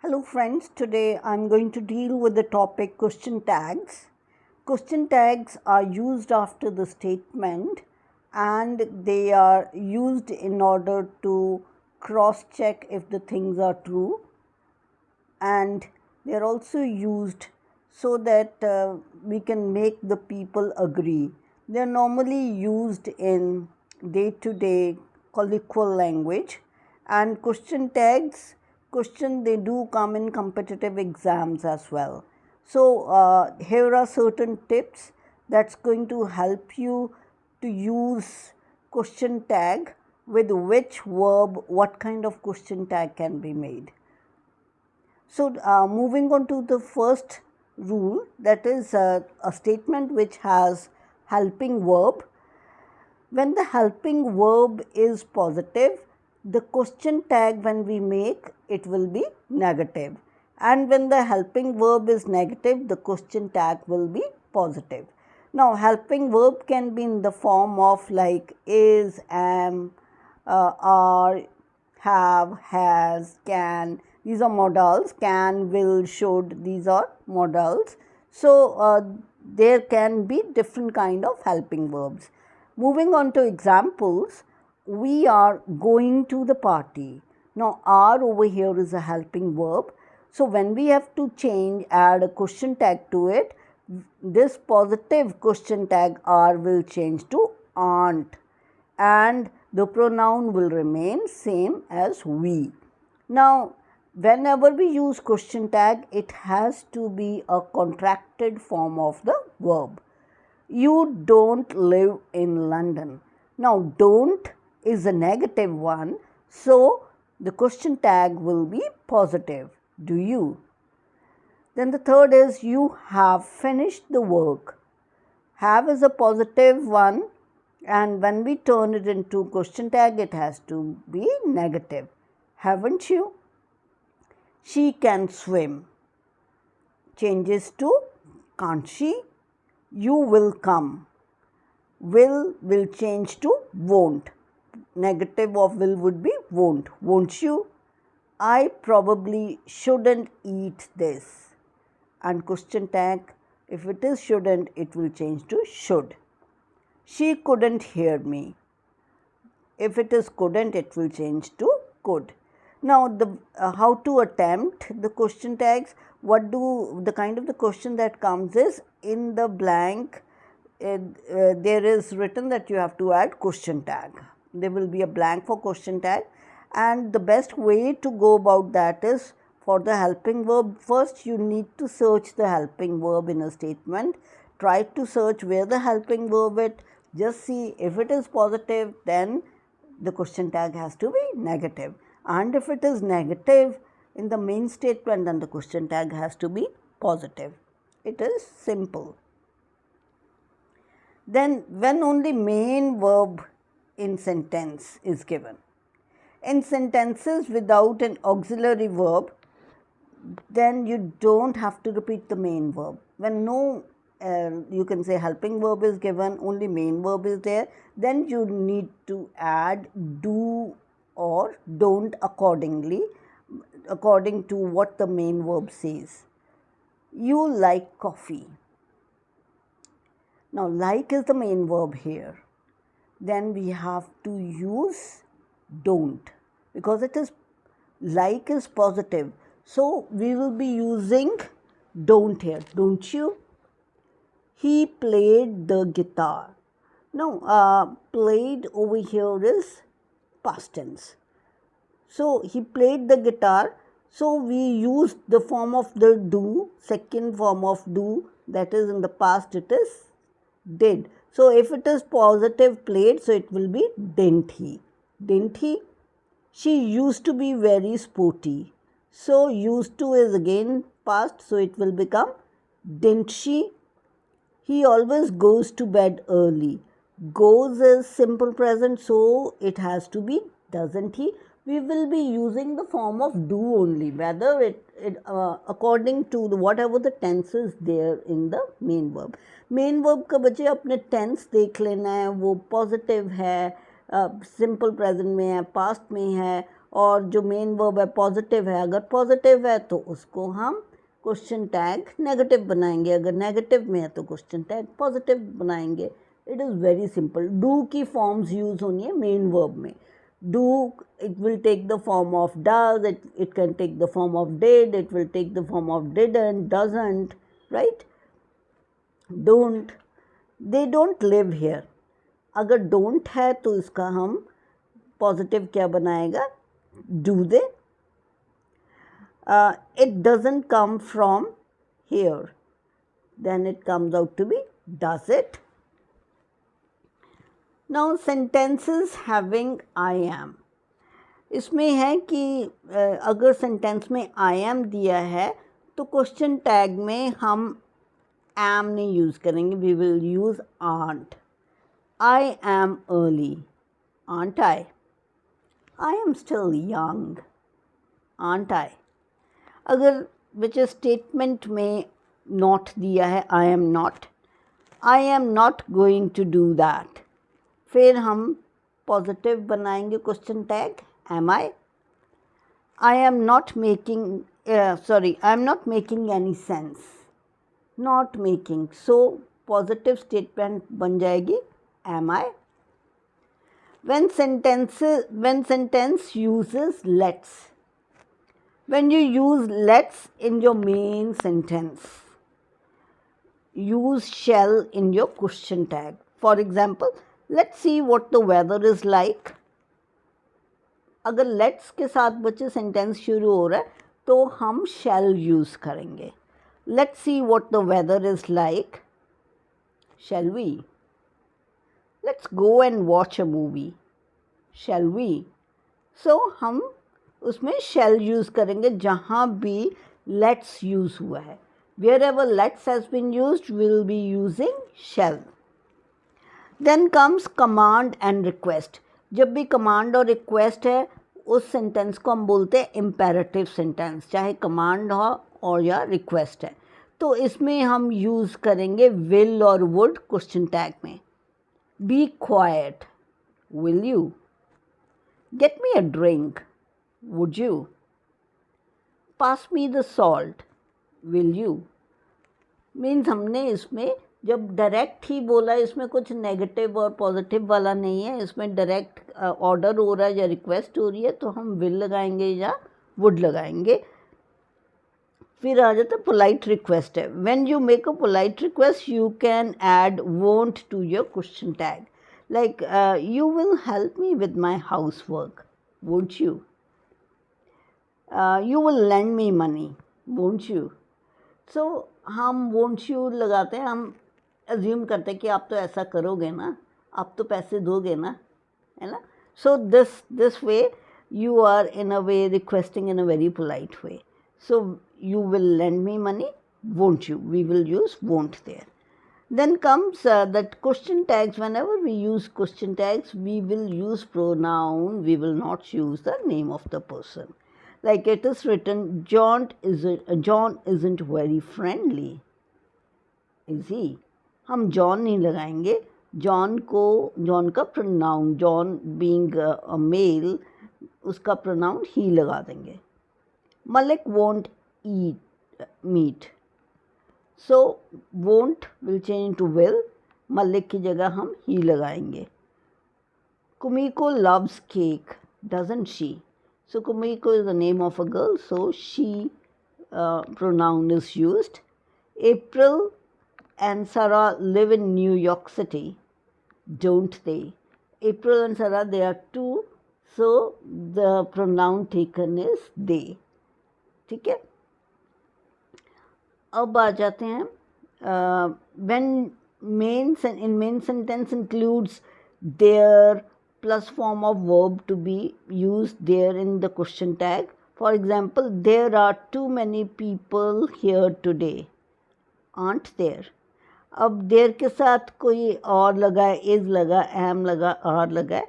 Hello friends, today I'm going to deal with the topic question tags. Question tags are used after the statement and they are used in order to cross check if the things are true, and they are also used so that we can make the people agree. They are normally used in day to day colloquial language, and question tags they do come in competitive exams as well. So here are certain tips that's going to help you to use question tag, with which verb what kind of question tag can be made. So, moving on to the first rule, that is a statement which has helping verb. When the helping verb is positive, the question tag when we make it will be negative, and when the helping verb is negative, the question tag will be positive. Now, helping verb can be in the form of like is, am, are, have, has, can. These are modals. Can, will, should. These are modals. So there can be different kind of helping verbs. Moving on to examples, we are going to the party. Now, are over here is a helping verb. So when we have to add a question tag to it, this positive question tag are will change to aren't, and the pronoun will remain same as we. Now, whenever we use question tag, it has to be a contracted form of the verb. You don't live in London. Now, don't is a negative one, so the question tag will be positive. Do you? Then the third is you have finished the work. Have is a positive one, and when we turn it into question tag, it has to be negative. Haven't you? She can swim. Changes to can't she? You will come. Will change to won't. Negative of will would be won't. Won't you? I probably shouldn't eat this. And question tag, if it is shouldn't, it will change to should. She couldn't hear me. If it is couldn't, it will change to could. Now, the how to attempt the question tags. What do the kind of the question that comes is in the blank. There is written that you have to add question tag. There will be a blank for question tag, and the best way to go about that is for the helping verb. First, you need to search the helping verb in a statement. Try to search where the helping verb is. Just see if it is positive, then the question tag has to be negative, and if it is negative in the main statement, then the question tag has to be positive. It is simple. Then when only main verb in sentence is given. In sentences without an auxiliary verb, then you don't have to repeat the main verb. When no you can say helping verb is given, only main verb is there, then you need to add do or don't according to what the main verb says. You like coffee. Now, like is the main verb here. Then we have to use don't, because it is like is positive. So we will be using don't here. Don't you? He played the guitar. Now, played over here is past tense. So he played the guitar. So we used the form of the do, second form of do, that is in the past it is did. So if it is positive played, so it will be didn't he. Didn't he? She used to be very sporty. So used to is again past, so it will become didn't she? He always goes to bed early. Goes is simple present, so it has to be doesn't he. We will be using the form of do only, whether it according to whatever the tense is there in the main verb. Main verb का बच्चे अपने tense देख लेना है, वो positive है, simple present में है, पास्ट में है, और जो मेन वर्ब है पॉजिटिव है, अगर पॉजिटिव है तो उसको हम क्वेश्चन टैग नेगेटिव बनाएंगे, अगर नेगेटिव में है तो क्वेश्चन टैग पॉजिटिव बनाएंगे। It is very simple. Do की फॉर्म्स यूज़ होनी है मेन वर्ब में। Do, it will take the form of does, it can take the form of did, it will take the form of didn't, doesn't, right? Don't, they don't live here, अगर don't है तो इसका हम positive क्या बनाएगा, do they? It doesn't come from here, then it comes out to be does it? Now sentences having I am, इसमें है कि अगर सेंटेंस में आई एम दिया है तो क्वेश्चन टैग में हम एम नहीं यूज़ करेंगे, we will use aren't. I am early, aren't I am still young, aren't I. अगर विच स्टेटमेंट में नॉट दिया है I am not going to do that, फिर हम पॉजिटिव बनाएंगे question tag am I am not making any sense, not making, so positive statement बन जाएगी am I? When sentence uses let's, when you use let's in your main sentence, use shall in your question tag. For example, let's see what the weather is like. अगर let's के साथ बच्चे sentence शुरू हो रहा है तो हम शैल यूज़ करेंगे। Let's see what the weather is like, shall we? Let's go and watch a movie, shall we? So हम उसमें शैल यूज़ करेंगे जहाँ भी लेट्स यूज़ हुआ है। Wherever let's has been used we will be using shall. Then comes command and request. जब भी command और रिक्वेस्ट है उस सेंटेंस को हम बोलते हैं इम्पेरेटिव सेंटेंस, चाहे कमांड हो और या रिक्वेस्ट है। तो इसमें हम यूज़ करेंगे विल और वुड क्वेश्चन टैग में। Be quiet, will you? Get me a drink, would you? Pass me the salt, will you? Means हमने इसमें जब डायरेक्ट ही बोला, इसमें कुछ नेगेटिव और पॉजिटिव वाला नहीं है, इसमें डायरेक्ट ऑर्डर हो रहा है या रिक्वेस्ट हो रही है तो हम विल लगाएंगे या वुड लगाएंगे। फिर आ जाता है पोलाइट रिक्वेस्ट है। When you make a polite request you can add won't to your question tag, like you will help me with my house work, won't you? You will lend me money, won't you? So हम won't you लगाते हैं, हम assume करते हैं कि आप तो ऐसा करोगे ना, आप तो पैसे दोगे ना, है ना? So this way you are in a way requesting in a very polite way. So you will lend me money, won't you? We will use won't there. Then comes that question tags. Whenever we use question tags, we will use pronoun, we will not use the name of the person. Like it is written, John isn't very friendly, is he? हम John नहीं लगाएंगे, John का pronoun, John being a male, उसका pronoun he लगा देंगे। Malik won't eat meat, so won't will change to will, Malik की जगह हम ही लगाएंगे। Kumiko loves cake, doesn't she? So Kumiko is the name of a girl, so she pronoun is used. April and Sarah live in New York City, don't they? April and Sarah, they are two, so the pronoun taken is they. ठीक है? अब आ जाते हैं when in main sentence includes their plus form of verb to be used there in the question tag. For example, there are too many people here today, aren't there? अब देर के साथ कोई और लगा है, इज़ लगा, एम लगा, are लगा है,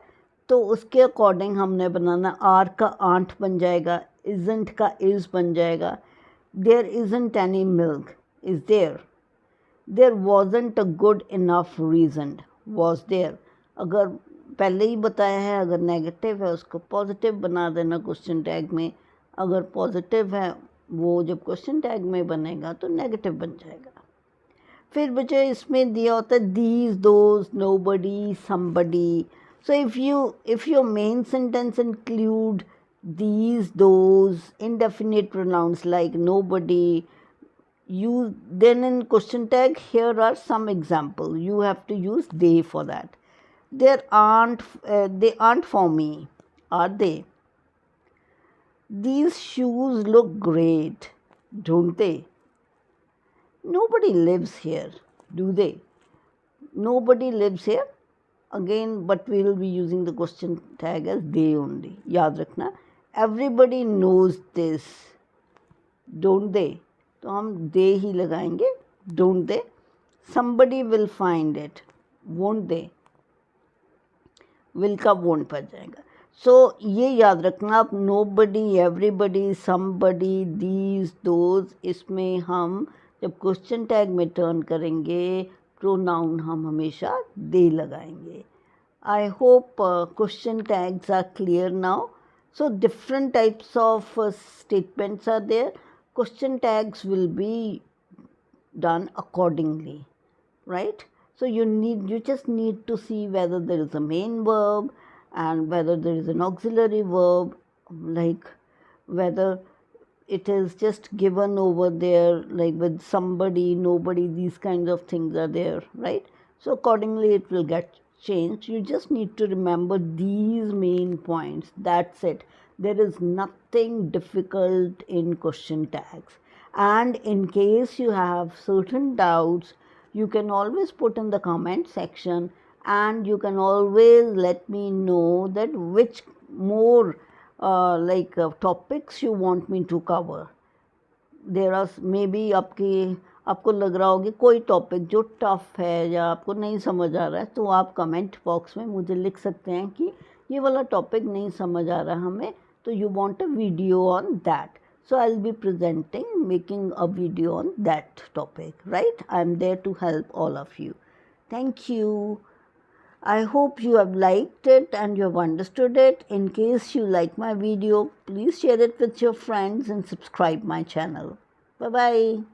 तो उसके अकॉर्डिंग हमने बनाना। आर का आंट बन जाएगा, इज़ंट का इज़ बन जाएगा। There isn't any milk, is there? There wasn't a good enough reason, was there? अगर पहले ही बताया है, अगर नेगेटिव है उसको पॉजिटिव बना देना क्वेश्चन टैग में, अगर पॉजिटिव है वो जब क्वेश्चन टैग में बनेगा तो नेगेटिव बन जाएगा। फिर बच्चे इसमें दिया होता है these, those, nobody, somebody. So if your main sentence include these, those, indefinite pronouns like nobody, then in question tag here are some examples. You have to use they for that. They aren't for me, are they? These shoes look great, don't they? Nobody lives here, do they? Nobody lives here. Again, but we will be using the question tag as they only. याद रखना, everybody knows this, don't they? तो हम they ही लगाएंगे, don't they? Somebody will find it, won't they? will का won't पर जाएगा। So ये याद रखना आप, nobody, everybody, somebody, these, those, इसमें हम जब क्वेश्चन टैग में टर्न करेंगे प्रोनाउन हम हमेशा they लगाएंगे। I hope question tags are clear now. So different types of statements are there. Question tags will be done accordingly, right? So you just need to see whether there is a main verb and whether there is an auxiliary verb, like whether it is just given over there, like with somebody, nobody, these kinds of things are there, right? So accordingly it will get changed. You just need to remember these main points. That's it. There is nothing difficult in question tags. And in case you have certain doubts, you can always put in the comment section, and you can always let me know that which more topics you want me to cover. There are maybe आपको लग रहा होगा कोई topic जो tough है या आपको नहीं समझ आ रहा है, तो आप कमेंट बॉक्स में मुझे लिख सकते हैं कि ये वाला टॉपिक नहीं समझ आ रहा हमें, तो you want a video on that. So I'll be presenting, making a video on that topic, right? I'm there to help all of you. Thank you. I hope you have liked it and you have understood it. In case you like my video, please share it with your friends and subscribe my channel. Bye-bye.